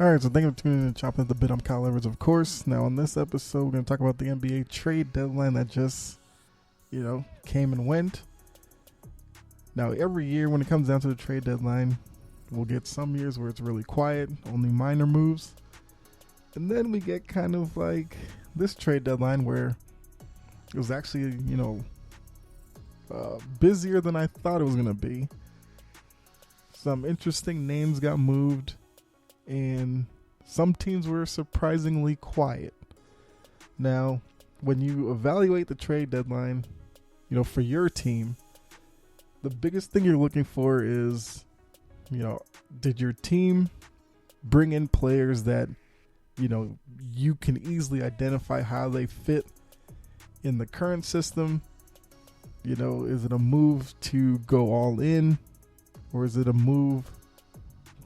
All right, so thank you for tuning in to Chopping at the Bit. I'm Kyle Evers, of course. Now, on this episode, we're going to talk about the NBA trade deadline that just, came and went. Now, every year when it comes down to the trade deadline, we'll get some years where it's really quiet, only minor moves. And then we get kind of like this trade deadline where it was actually, busier than I thought it was going to be. Some interesting names got moved. And some teams were surprisingly quiet. Now, when you evaluate the trade deadline, for your team, the biggest thing you're looking for is, did your team bring in players that, you can easily identify how they fit in the current system? Is it a move to go all in, or is it a move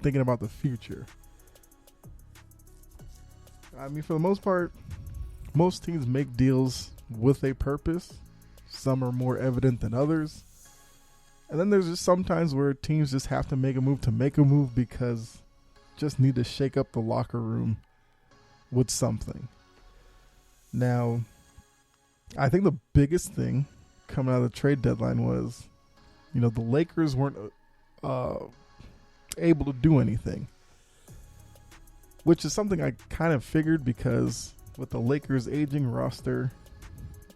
thinking about the future? I mean, for the most part, most teams make deals with a purpose. Some are more evident than others. And then there's just sometimes where teams just have to make a move because just need to shake up the locker room with something. Now, I think the biggest thing coming out of the trade deadline was, the Lakers weren't able to do anything. Which is something I kind of figured because with the Lakers' aging roster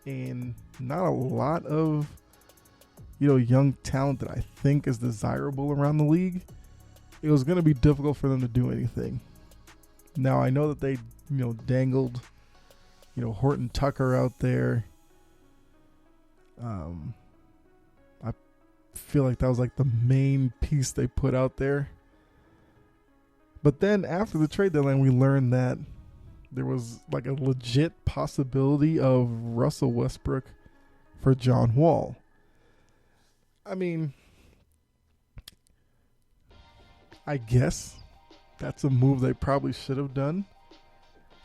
and not a lot of, young talent that I think is desirable around the league, it was going to be difficult for them to do anything. Now, I know that they, dangled, Horton Tucker out there. I feel like that was like the main piece they put out there. But then after the trade deadline, we learned that there was like a legit possibility of Russell Westbrook for John Wall. I mean, I guess that's a move they probably should have done.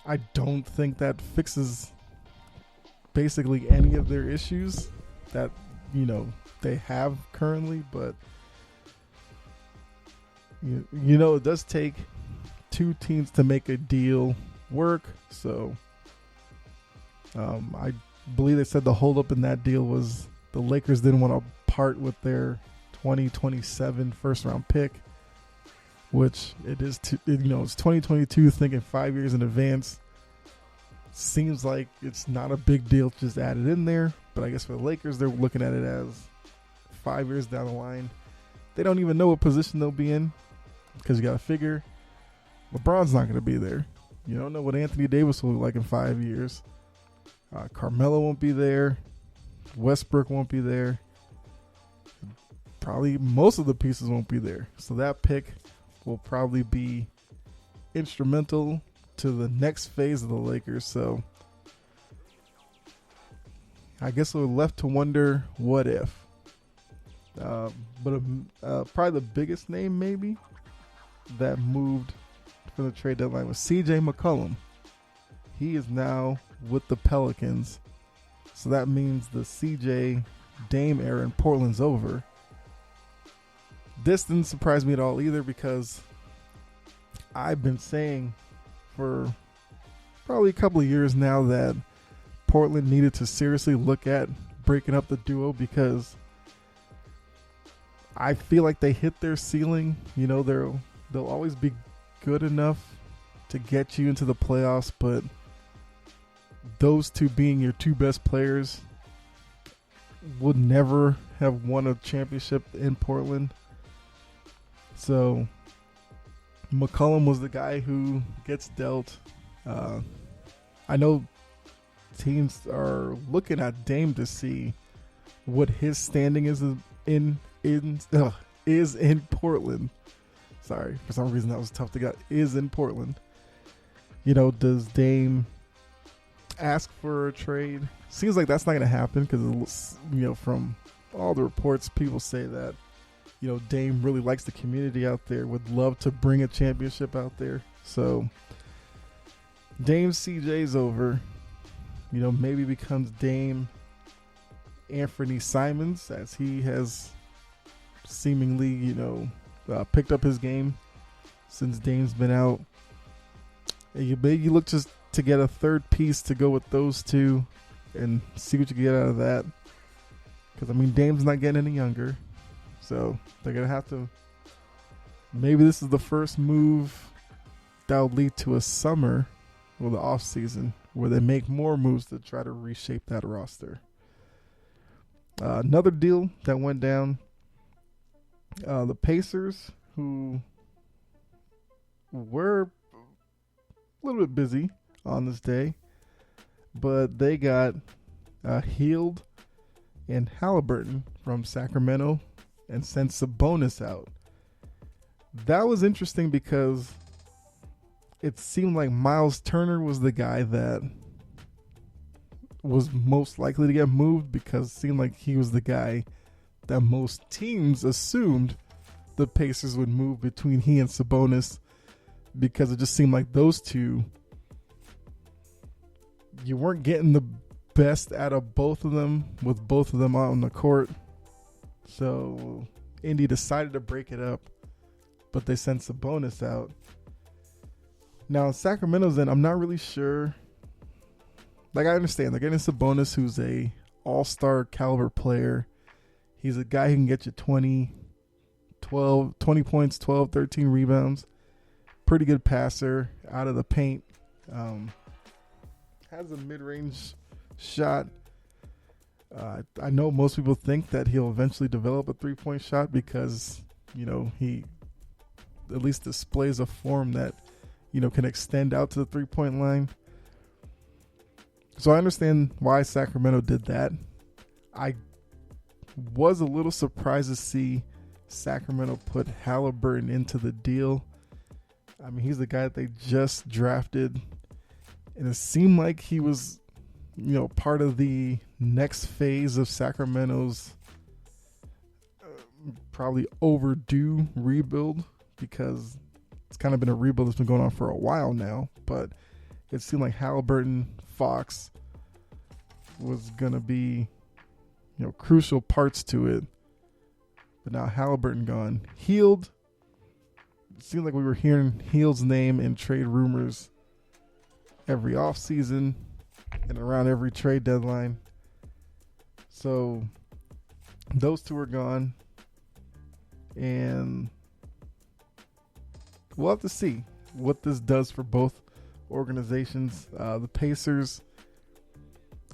I don't think that fixes basically any of their issues that, they have currently, but it does take two teams to make a deal work. So I believe they said the holdup in that deal was the Lakers didn't want to part with their 2027 first round pick, which it is. It's 2022. Thinking 5 years in advance seems like it's not a big deal to just add it in there. But I guess for the Lakers, they're looking at it as 5 years down the line. They don't even know what position they'll be in. Because you got to figure, LeBron's not going to be there. You don't know what Anthony Davis will look like in 5 years. Carmelo won't be there. Westbrook won't be there. Probably most of the pieces won't be there. So that pick will probably be instrumental to the next phase of the Lakers. So I guess we're left to wonder what if. But probably the biggest name maybe that moved for the trade deadline was CJ McCollum. He is now with the Pelicans. So that means the CJ Dame era in Portland's over. This didn't surprise me at all either because I've been saying for probably a couple of years now that Portland needed to seriously look at breaking up the duo because I feel like they hit their ceiling. They'll always be good enough to get you into the playoffs, but those two being your two best players would never have won a championship in Portland. So McCollum was the guy who gets dealt. I know teams are looking at Dame to see what his standing is in Portland. Sorry, for some reason that was tough to get. Is in Portland. Does Dame ask for a trade? Seems like that's not going to happen because, from all the reports, people say that, Dame really likes the community out there, would love to bring a championship out there. So Dame CJ's over. Maybe becomes Dame Anthony Simons as he has seemingly, picked up his game since Dame's been out. And you maybe look just to get a third piece to go with those two and see what you get out of that. Because, I mean, Dame's not getting any younger. So they're going to have to. Maybe this is the first move that will lead to a summer or the off season where they make more moves to try to reshape that roster. Another deal that went down, the Pacers, who were a little bit busy on this day, but they got Hield and Halliburton from Sacramento and sent Sabonis out. That was interesting because it seemed like Miles Turner was the guy that was most likely to get moved, because it seemed like he was the guy that most teams assumed the Pacers would move between he and Sabonis, because it just seemed like those two, you weren't getting the best out of both of them with both of them out on the court. So Indy decided to break it up, but they sent Sabonis out. Now, Sacramento's in, I'm not really sure. Like, I understand they're getting Sabonis, who's a all-star caliber player. He's a guy who can get you 20 points, 12, 13 rebounds. Pretty good passer out of the paint. Has a mid-range shot. I know most people think that he'll eventually develop a three-point shot because, you know, he at least displays a form that, you know, can extend out to the three-point line. So I understand why Sacramento did that. I was a little surprised to see Sacramento put Halliburton into the deal. I mean, he's the guy that they just drafted, and it seemed like he was, you know, part of the next phase of Sacramento's probably overdue rebuild, because it's kind of been a rebuild that's been going on for a while now. But it seemed like Halliburton, Fox was going to be, you know, crucial parts to it. But now Halliburton gone. Hield, it seemed like we were hearing Hield's name in trade rumors every offseason and around every trade deadline. So those two are gone. And we'll have to see what this does for both organizations. The Pacers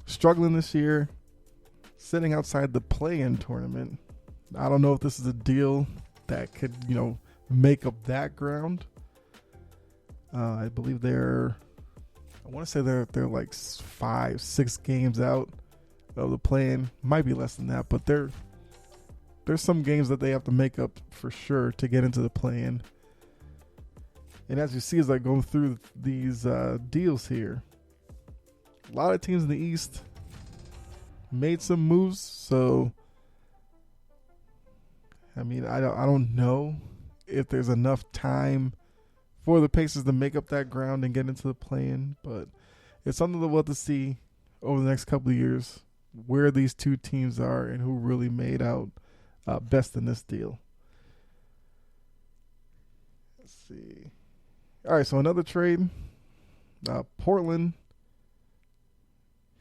struggling this year, sitting outside the play-in tournament. I don't know if this is a deal that could, you know, make up that ground. I believe I want to say they're like 5-6 games out of the play-in. Might be less than that, but there's some games that they have to make up for sure to get into the play-in. And as you see, as I go through these deals here, a lot of teams in the East made some moves. So, I mean, I don't know if there's enough time for the Pacers to make up that ground and get into the play-in, but it's something that we'll have to see over the next couple of years where these two teams are and who really made out best in this deal. Let's see. All right, so another trade. Portland,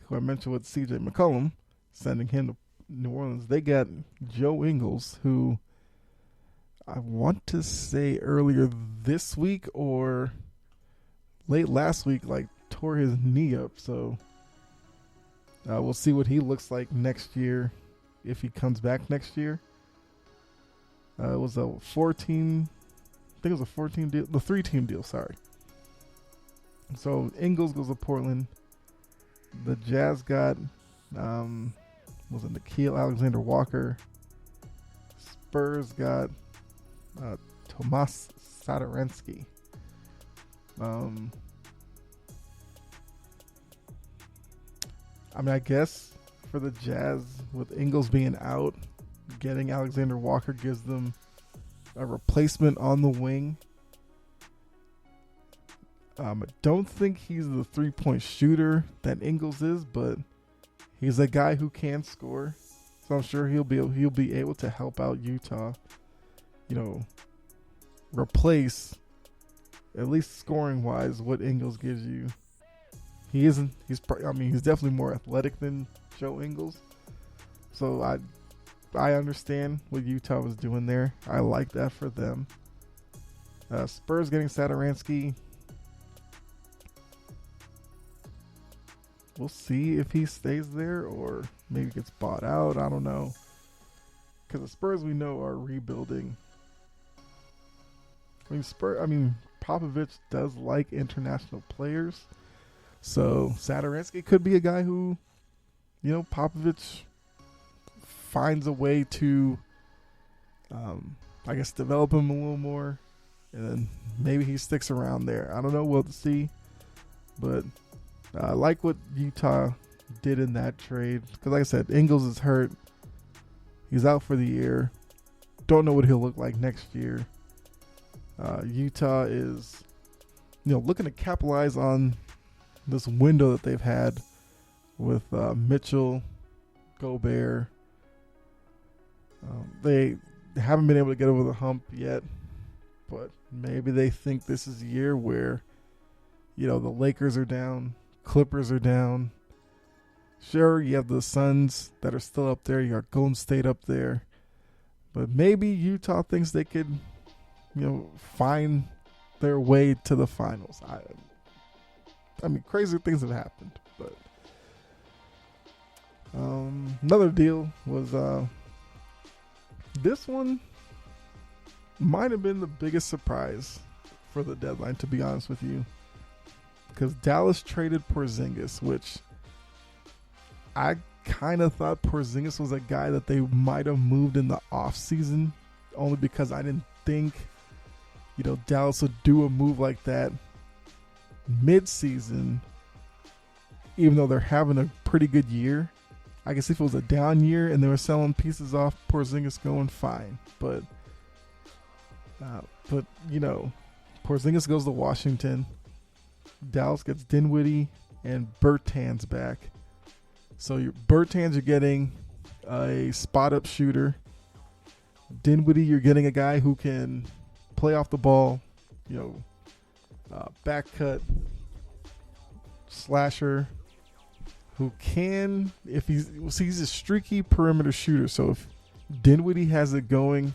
who I mentioned with CJ McCollum, sending him to New Orleans. They got Joe Ingles, who I want to say earlier this week or late last week, like, tore his knee up. So we'll see what he looks like next year if he comes back next year. It was a 14. I think it was a 14 deal, the 3-team deal, sorry. So Ingles goes to Portland. The Jazz got was it Nickeil Alexander-Walker. Spurs got Tomas Satoransky. I mean, I guess for the Jazz, with Ingles being out, getting Alexander-Walker gives them a replacement on the wing. I don't think he's the three-point shooter that Ingles is, but he's a guy who can score. So I'm sure he'll be able to help out Utah, you know, replace at least scoring wise, what Ingles gives you. He isn't. He's definitely more athletic than Joe Ingles. So I understand what Utah was doing there. I like that for them. Spurs getting Satoransky. We'll see if he stays there or maybe gets bought out. I don't know. Because the Spurs we know are rebuilding. Popovich does like international players. So Satoransky could be a guy who, Popovich finds a way to, develop him a little more. And then maybe he sticks around there. I don't know. We'll see. But I like what Utah did in that trade. Because like I said, Ingles is hurt. He's out for the year. Don't know what he'll look like next year. Utah is, looking to capitalize on this window that they've had with Mitchell, Gobert. They haven't been able to get over the hump yet, but maybe they think this is a year where, the Lakers are down, Clippers are down. Sure, you have the Suns that are still up there. You got Golden State up there. But maybe Utah thinks they could, find their way to the finals. Crazy things have happened. But another deal was this one might have been the biggest surprise for the deadline, to be honest with you. Because Dallas traded Porzingis, which I kind of thought Porzingis was a guy that they might have moved in the offseason, only because I didn't think, Dallas would do a move like that mid-season, even though they're having a pretty good year. I guess if it was a down year and they were selling pieces off, Porzingis going fine. But Porzingis goes to Washington. Dallas gets Dinwiddie and Bertans back. So Bertans, you're getting a spot-up shooter. Dinwiddie, you're getting a guy who can play off the ball, back cut, slasher, who can, if he's a streaky perimeter shooter. So if Dinwiddie has it going,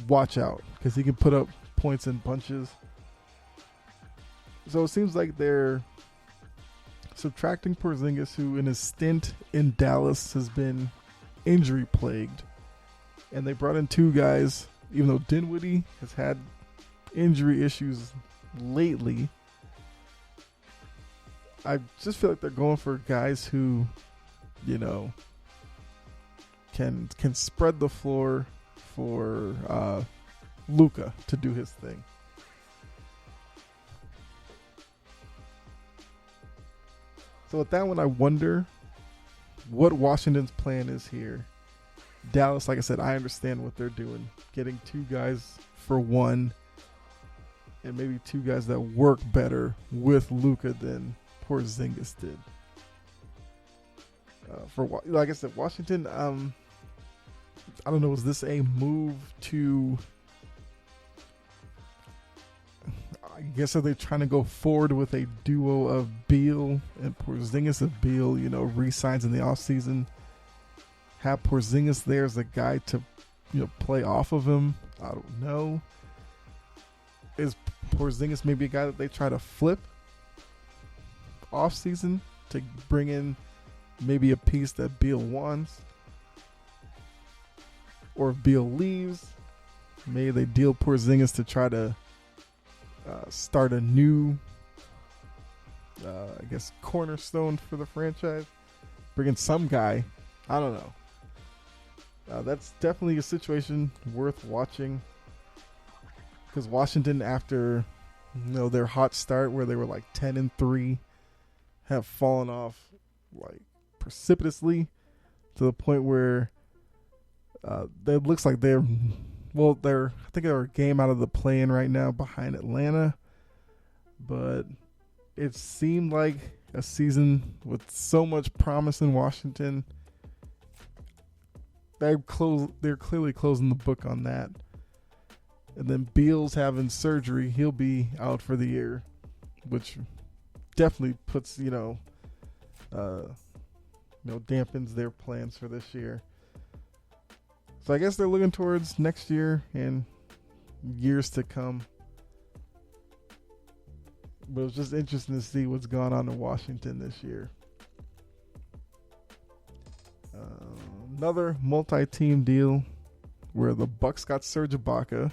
watch out, because he can put up points in bunches. So it seems like they're subtracting Porzingis, who in his stint in Dallas has been injury plagued. And they brought in two guys, even though Dinwiddie has had injury issues lately. I just feel like they're going for guys who, can spread the floor for Luka to do his thing. So with that one, I wonder what Washington's plan is here. Dallas, like I said, I understand what they're doing. Getting two guys for one, and maybe two guys that work better with Luka than Porzingis did. Like I said, Washington, I don't know, is this a move to, I guess, are they trying to go forward with a duo of Beal and Porzingis? If Beal, re-signs in the offseason, have Porzingis there as a guy to, play off of him? I don't know. Is Porzingis maybe a guy that they try to flip offseason to bring in maybe a piece that Beal wants? Or if Beal leaves, maybe they deal Porzingis to try to start a new, cornerstone for the franchise. Bring in some guy. I don't know. That's definitely a situation worth watching. Because Washington, after their hot start where they were like 10-3, have fallen off like precipitously to the point where it looks like they're a game out of the play-in right now behind Atlanta. But it seemed like a season with so much promise in Washington. They're clearly closing the book on that. And then Beal's having surgery. He'll be out for the year, which definitely puts, dampens their plans for this year. So I guess they're looking towards next year and years to come. But it was just interesting to see what's going on in Washington this year. Another multi-team deal where the Bucks got Serge Ibaka.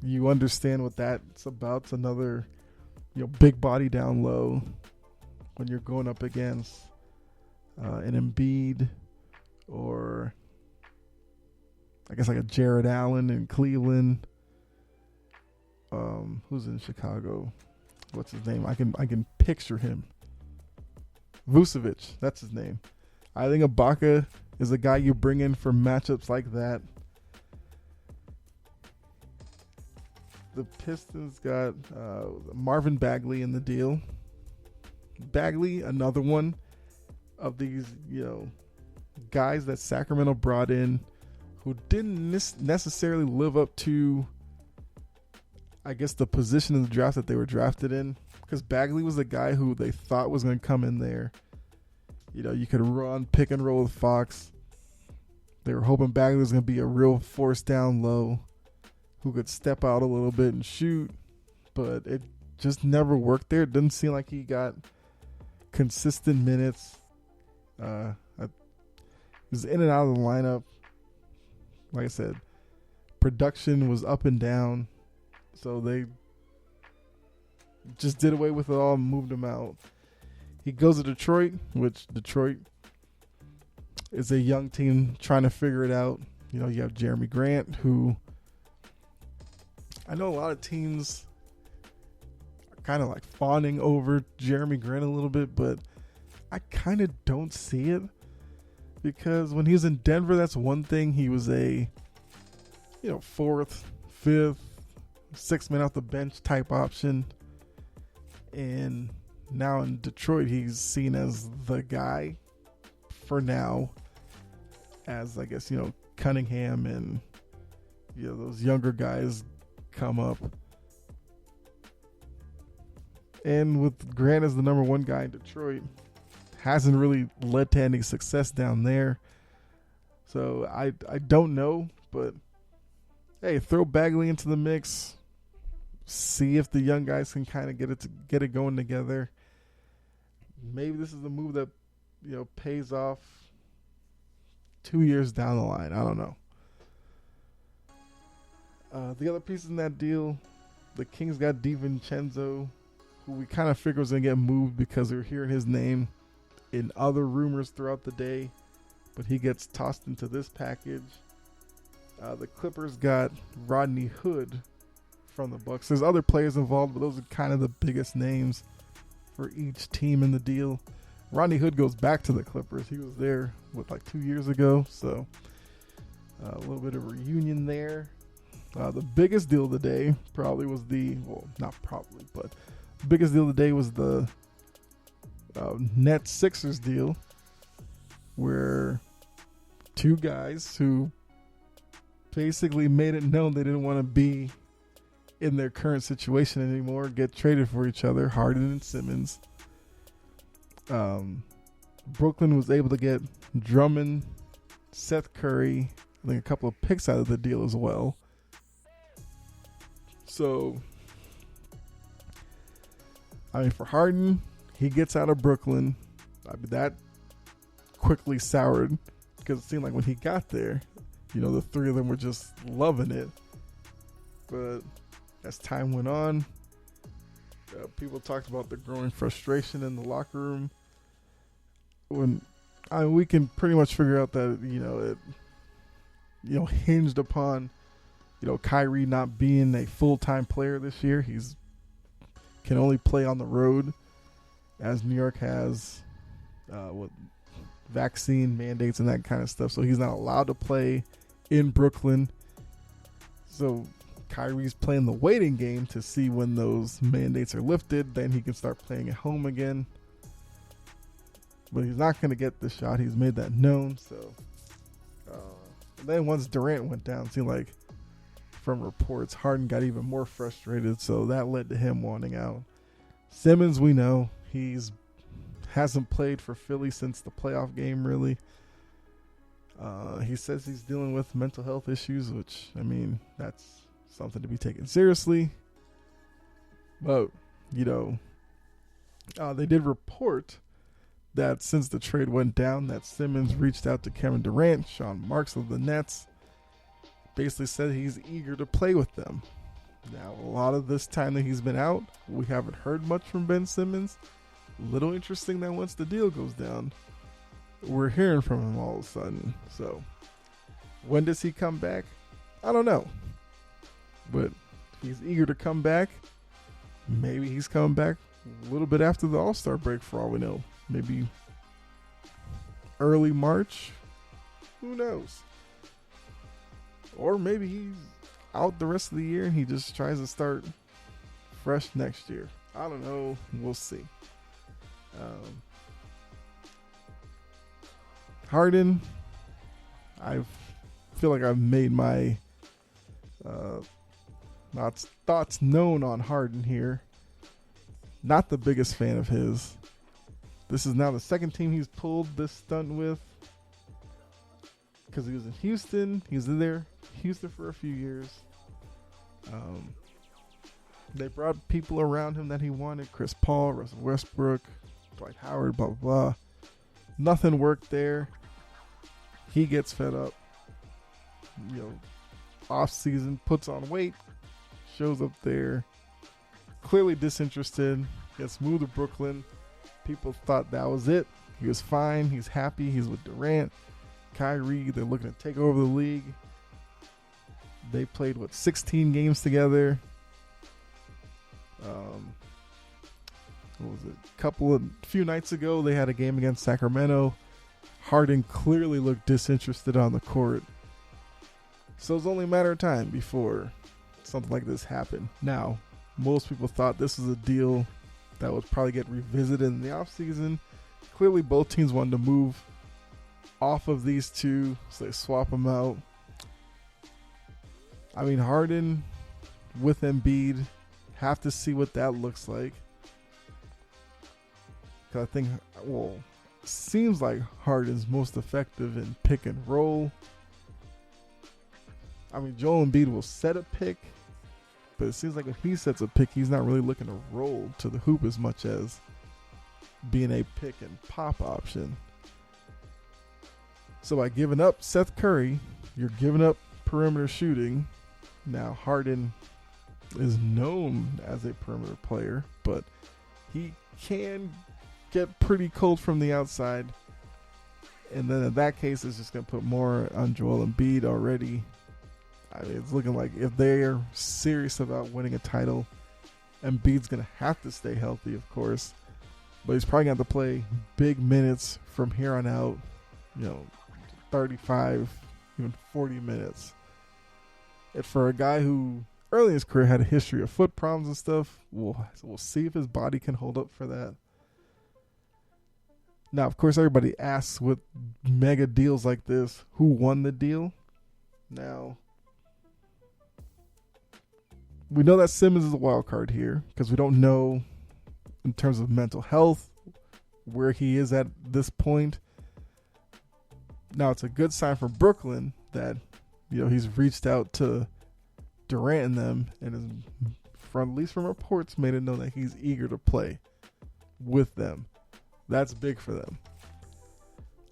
You understand what that's about. It's another, big body down low when you're going up against an Embiid or I guess like a Jared Allen in Cleveland. Who's in Chicago? What's his name? I can picture him. Vucevic, that's his name. I think Ibaka is a guy you bring in for matchups like that. The Pistons got Marvin Bagley in the deal. Bagley, another one of these, guys that Sacramento brought in who didn't necessarily live up to, I guess, the position in the draft that they were drafted in. Because Bagley was the guy who they thought was going to come in there. You could run, pick and roll with Fox. They were hoping Bagley was going to be a real force down low who could step out a little bit and shoot. But it just never worked there. It didn't seem like he got consistent minutes. He was in and out of the lineup. Like I said, production was up and down. So they just did away with it all and moved him out. He goes to Detroit, which Detroit is a young team trying to figure it out. You have Jeremy Grant, who I know a lot of teams are kind of like fawning over Jeremy Grant a little bit, but I kind of don't see it. Because when he was in Denver, that's one thing. He was a, fourth, fifth, sixth man off the bench type option. And now in Detroit, he's seen as the guy for now. As, I guess, Cunningham and, those younger guys come up. And with Grant as the number one guy in Detroit, hasn't really led to any success down there. So I don't know, but hey, throw Bagley into the mix. See if the young guys can kind of get it going together. Maybe this is the move that pays off 2 years down the line. I don't know. The other piece in that deal, the Kings got DiVincenzo, who we kind of figured was going to get moved because they were hearing his name in other rumors throughout the day, but he gets tossed into this package. The Clippers got Rodney Hood from the Bucks. There's other players involved, but those are kind of the biggest names for each team in the deal. Rodney Hood goes back to the Clippers. He was there, 2 years ago, so a little bit of reunion there. The biggest deal of the day probably was the biggest deal of the day was the Nets Sixers deal, where two guys who basically made it known they didn't want to be in their current situation anymore get traded for each other, Harden and Simmons. Brooklyn was able to get Drummond, Seth Curry, I think a couple of picks out of the deal as well. So, for Harden, he gets out of Brooklyn. That quickly soured because it seemed like when he got there, the three of them were just loving it. But as time went on, people talked about the growing frustration in the locker room. We can pretty much figure out that it hinged upon Kyrie not being a full-time player this year. He's can only play on the road, as New York has vaccine mandates and that kind of stuff. So he's not allowed to play in Brooklyn. So Kyrie's playing the waiting game to see when those mandates are lifted. Then he can start playing at home again. But he's not going to get the shot. He's made that known. So then once Durant went down, it seemed like from reports, Harden got even more frustrated, so that led to him wanting out. Simmons, we know, hasn't played for Philly since the playoff game, really. He says he's dealing with mental health issues, which, I mean, that's something to be taken seriously. But, you know, they did report that since the trade went down, that Simmons reached out to Kevin Durant, Sean Marks of the Nets, basically said he's eager to play with them. Now, a lot of this time that he's been out, we haven't heard much from Ben Simmons. Little interesting that once the deal goes down, we're hearing from him all of a sudden. So, when does he come back? I don't know. But he's eager to come back. Maybe he's coming back a little bit after the All-Star break, for all we know. Maybe early March. Who knows? Or maybe he's out the rest of the year and he just tries to start fresh next year. I don't know. We'll see. Harden, I feel like I've made my thoughts known on Harden here. Not the biggest fan of his. This is now the second team he's pulled this stunt with. Because he was in Houston. He was in there, Houston, for a few years. They brought people around him that he wanted. Chris Paul, Russell Westbrook, Dwight Howard, blah, blah, blah. Nothing worked there. He gets fed up. You know, off season, puts on weight, shows up there, clearly disinterested, gets moved to Brooklyn. People thought that was it. He was fine. He's happy. He's with Durant, Kyrie. They're looking to take over the league. They played, 16 games together. What was it? A few nights ago, they had a game against Sacramento. Harden clearly looked disinterested on the court. So it's only a matter of time before something like this happened. Now, most people thought this was a deal that would probably get revisited in the offseason. Clearly, both teams wanted to move off of these two, so they swap them out. I mean, Harden with Embiid, have to see what that looks like. Because I think, seems like Harden's most effective in pick and roll. I mean, Joel Embiid will set a pick, but it seems like when he sets a pick, he's not really looking to roll to the hoop as much as being a pick and pop option. So by giving up Seth Curry, you're giving up perimeter shooting. Now, Harden is known as a perimeter player, but he can get pretty cold from the outside. And then in that case, it's just going to put more on Joel Embiid already. I mean, it's looking like if they're serious about winning a title, Embiid's going to have to stay healthy, of course. But he's probably going to have to play big minutes from here on out, 35, even 40 minutes. And for a guy who early in his career had a history of foot problems and stuff, we'll see if his body can hold up for that. Now, of course, everybody asks with mega deals like this, who won the deal? Now, we know that Simmons is a wild card here because we don't know in terms of mental health where he is at this point. Now, it's a good sign for Brooklyn that he's reached out to Durant and them, and at least from reports, made it known that he's eager to play with them. That's big for them.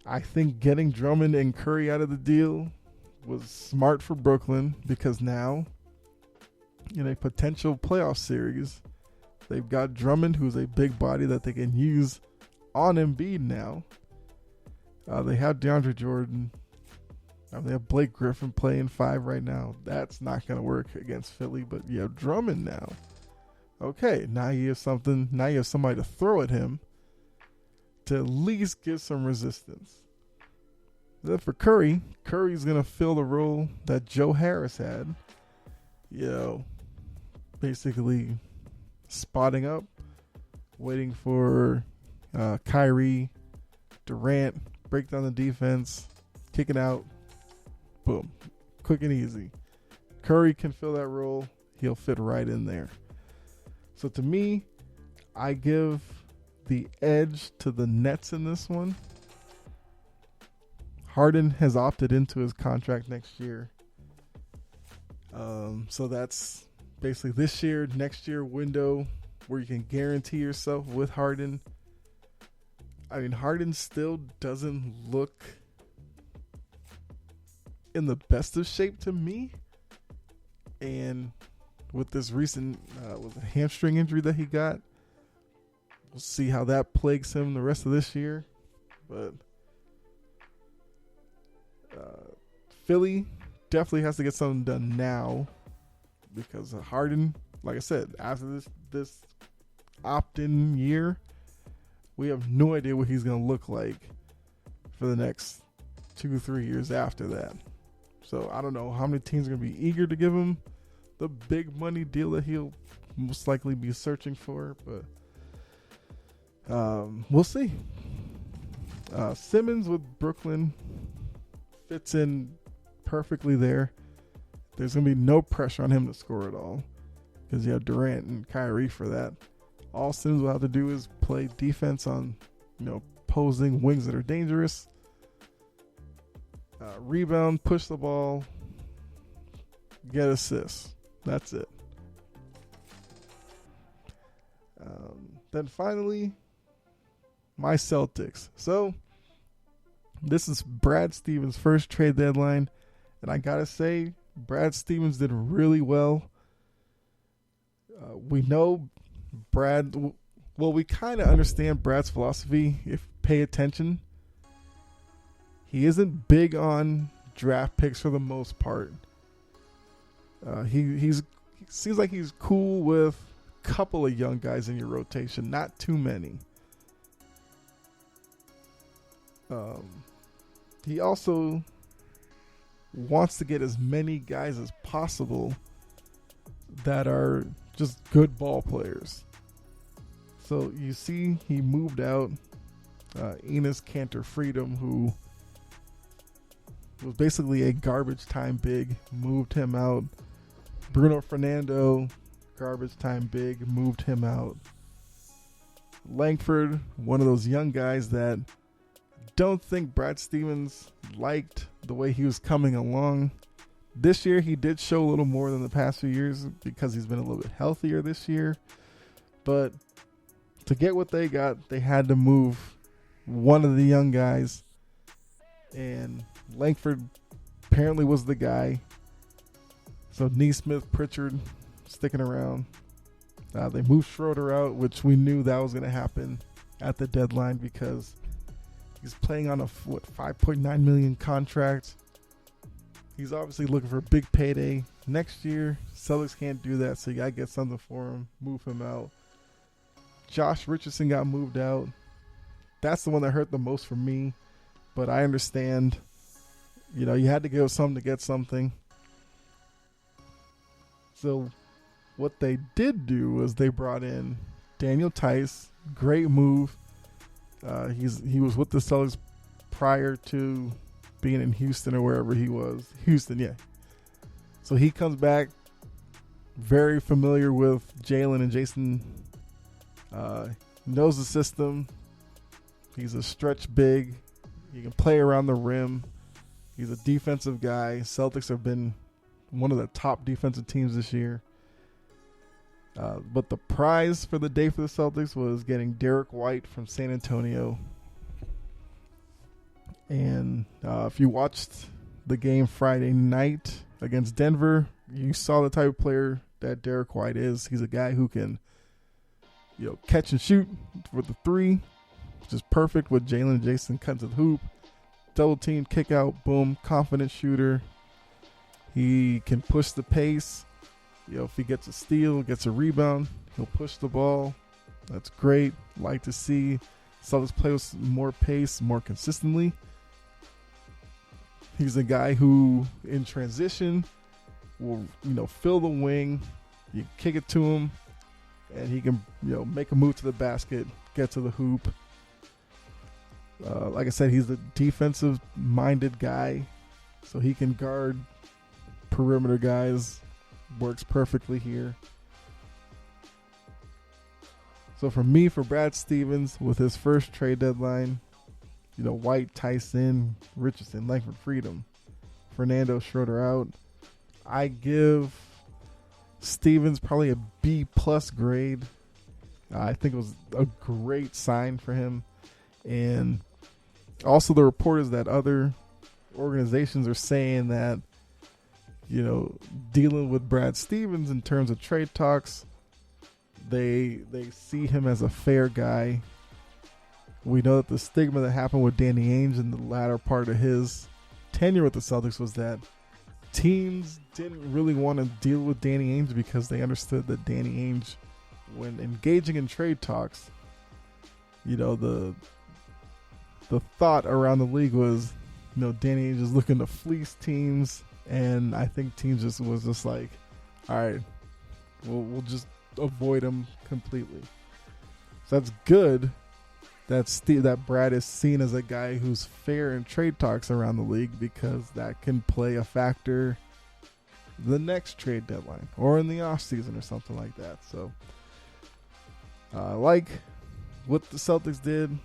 I think getting Drummond and Curry out of the deal was smart for Brooklyn because now, in a potential playoff series, they've got Drummond, who's a big body that they can use on Embiid now. They have DeAndre Jordan. They have Blake Griffin playing 5 right now. That's not going to work against Philly, but you have Drummond now. Okay, now you have something. Now you have somebody to throw at him to at least give some resistance. Then for Curry, Curry's going to fill the role that Joe Harris had. Basically spotting up, waiting for Kyrie, Durant, break down the defense, kicking out. Boom. Quick and easy. Curry can fill that role. He'll fit right in there. So to me, I give the edge to the Nets in this one. Harden has opted into his contract next year. So that's basically this year, next year window where you can guarantee yourself with Harden. I mean, Harden still doesn't look in the best of shape to me. And with this recent with a hamstring injury that he got, we'll see how that plagues him the rest of this year. But Philly definitely has to get something done now, because Harden, like I said, after this opt-in year, we have no idea what he's going to look like for the next 2-3 years after that. So I don't know how many teams are going to be eager to give him the big money deal that he'll most likely be searching for, but we'll see. Simmons with Brooklyn fits in perfectly there. There's going to be no pressure on him to score at all, because you have Durant and Kyrie for that. All Simmons will have to do is play defense on, opposing wings that are dangerous. Rebound, push the ball, get assists. That's it. Then finally, my Celtics. So this is Brad Stevens' first trade deadline, and I gotta say, Brad Stevens did really well. We know Brad. Well, we kind of understand Brad's philosophy if you pay attention. He isn't big on draft picks for the most part. He seems like he's cool with a couple of young guys in your rotation, not too many. He also wants to get as many guys as possible that are just good ball players. So you see he moved out Enes Kanter Freedom, who was basically a garbage time big, moved him out. Bruno Fernando, garbage time big, moved him out. Langford, one of those young guys that don't think Brad Stevens liked the way he was coming along. This year he did show a little more than the past few years because he's been a little bit healthier this year. But to get what they got, they had to move one of the young guys. And Langford apparently was the guy. So Nesmith, Pritchard sticking around. They moved Schroeder out, which we knew that was going to happen at the deadline because he's playing on a $5.9 million contract. He's obviously looking for a big payday next year. Celtics can't do that, so you got to get something for him, move him out. Josh Richardson got moved out. That's the one that hurt the most for me, but I understand. You had to give something to get something. So what they did do was they brought in Daniel Tice. Great move. He was with the Celtics prior to being in Houston or wherever he was. Houston, yeah. So he comes back very familiar with Jalen and Jason. Knows the system. He's a stretch big. He can play around the rim. He's a defensive guy. Celtics have been one of the top defensive teams this year. But the prize for the day for the Celtics was getting Derek White from San Antonio. And if you watched the game Friday night against Denver, you saw the type of player that Derek White is. He's a guy who can, catch and shoot with the three, which is perfect with Jalen and Jason cutting to the hoop. Double team, kick out, boom, confident shooter. He can push the pace. If he gets a steal, gets a rebound, he'll push the ball. That's great. Like to see Celtics play with more pace, more consistently. He's a guy who, in transition, will fill the wing. You kick it to him, and he can make a move to the basket, get to the hoop. Like I said, he's a defensive-minded guy, so he can guard perimeter guys. Works perfectly here. So for me, for Brad Stevens, with his first trade deadline, White, Tyson, Richardson, Langford Freedom, Fernando Schroeder out, I give Stevens probably a B+ grade. I think it was a great sign for him. And also the report is that other organizations are saying that, dealing with Brad Stevens in terms of trade talks, they see him as a fair guy. We know that the stigma that happened with Danny Ainge in the latter part of his tenure with the Celtics was that teams didn't really want to deal with Danny Ainge because they understood that Danny Ainge, when engaging in trade talks, the thought around the league was, Danny Ainge is looking to fleece teams, and I think teams was just like, all right, we'll just avoid him completely. So that's good that Brad is seen as a guy who's fair in trade talks around the league, because that can play a factor the next trade deadline or in the offseason or something like that. So I like what the Celtics did.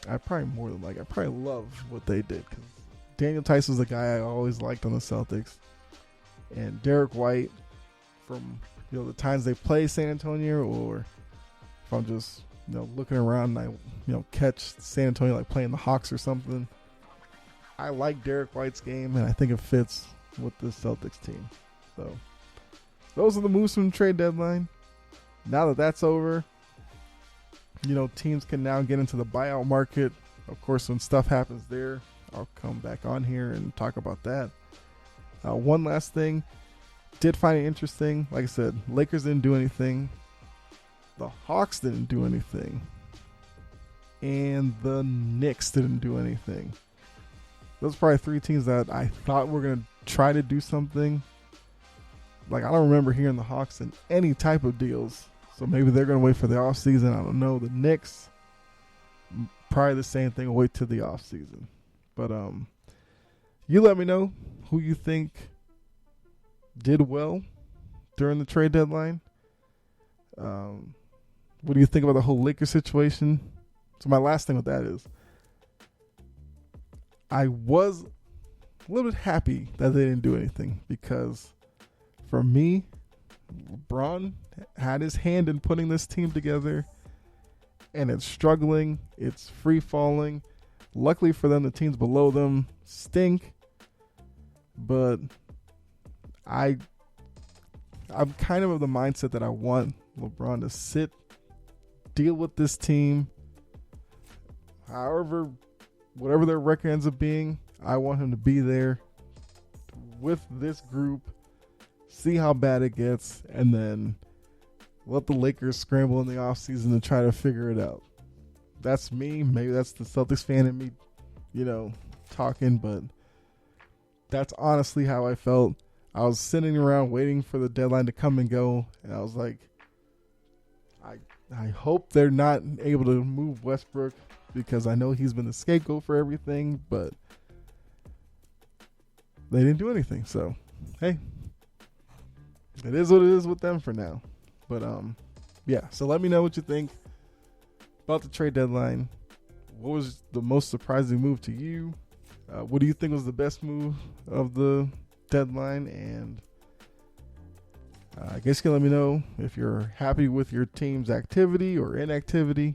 I probably love what they did, because Daniel Tyson's a guy I always liked on the Celtics, and Derek White, from the times they play San Antonio, or if I'm just looking around and I catch San Antonio like playing the Hawks or something, I like Derek White's game, and I think it fits with the Celtics team. So those are the moves from the trade deadline. Now that that's over, teams can now get into the buyout market. Of course, when stuff happens there, I'll come back on here and talk about that. One last thing. Did find it interesting. Like I said, Lakers didn't do anything. The Hawks didn't do anything. And the Knicks didn't do anything. Those are probably three teams that I thought were going to try to do something. Like, I don't remember hearing the Hawks in any type of deals. So maybe they're going to wait for the offseason. I don't know. The Knicks, probably the same thing. Wait till the offseason. But you let me know who you think did well during the trade deadline. What do you think about the whole Lakers situation? So my last thing with that is, I was a little bit happy that they didn't do anything, because for me, LeBron had his hand in putting this team together, and it's struggling. It's free falling. Luckily for them, the teams below them stink. But I'm kind of the mindset that I want LeBron to sit, deal with this team. However, whatever their record ends up being, I want him to be there with this group, see how bad it gets, and then let the Lakers scramble in the offseason to try to figure it out. That's me. Maybe that's the Celtics fan in me, talking, but that's honestly how I felt. I was sitting around waiting for the deadline to come and go, and I was like, I hope they're not able to move Westbrook, because I know he's been the scapegoat for everything, but they didn't do anything. So, hey, it is what it is with them for now. But, yeah, so let me know what you think about the trade deadline. What was the most surprising move to you? What do you think was the best move of the deadline? And I guess you can let me know if you're happy with your team's activity or inactivity.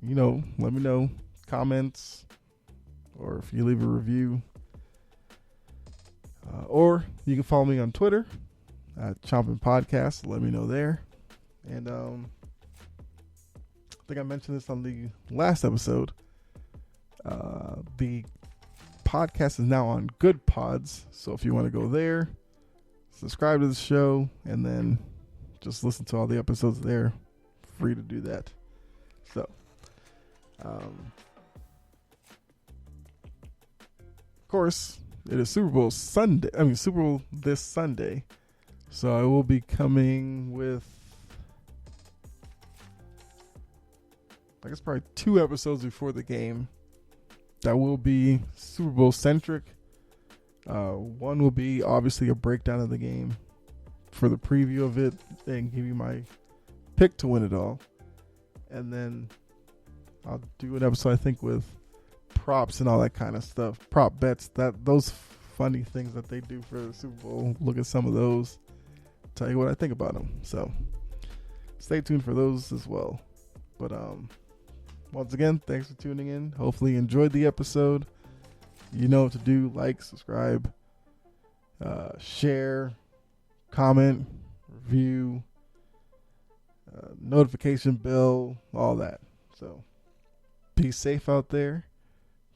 Let me know. Comments, or if you leave a review. Or you can follow me on Twitter at Chompin' Podcast. Let me know there. And I think I mentioned this on the last episode. The podcast is now on Good Pods. So if you want to go there, subscribe to the show, and then just listen to all the episodes there. Free to do that. So, of course, it is Super Bowl this Sunday. So I will be coming with, I guess, probably 2 episodes before the game that will be Super Bowl centric. One will be obviously a breakdown of the game for the preview of it and give you my pick to win it all. And then I'll do an episode, I think, with props and all that kind of stuff. Prop bets, those funny things that they do for the Super Bowl. Look at some of those. Tell you what I think about them. So stay tuned for those as well. But once again, thanks for tuning in. Hopefully you enjoyed the episode. You know what to do. Like, subscribe, share, comment, review, notification bell, all that. So be safe out there.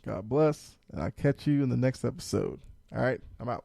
God bless. And I'll catch you in the next episode. All right, I'm out.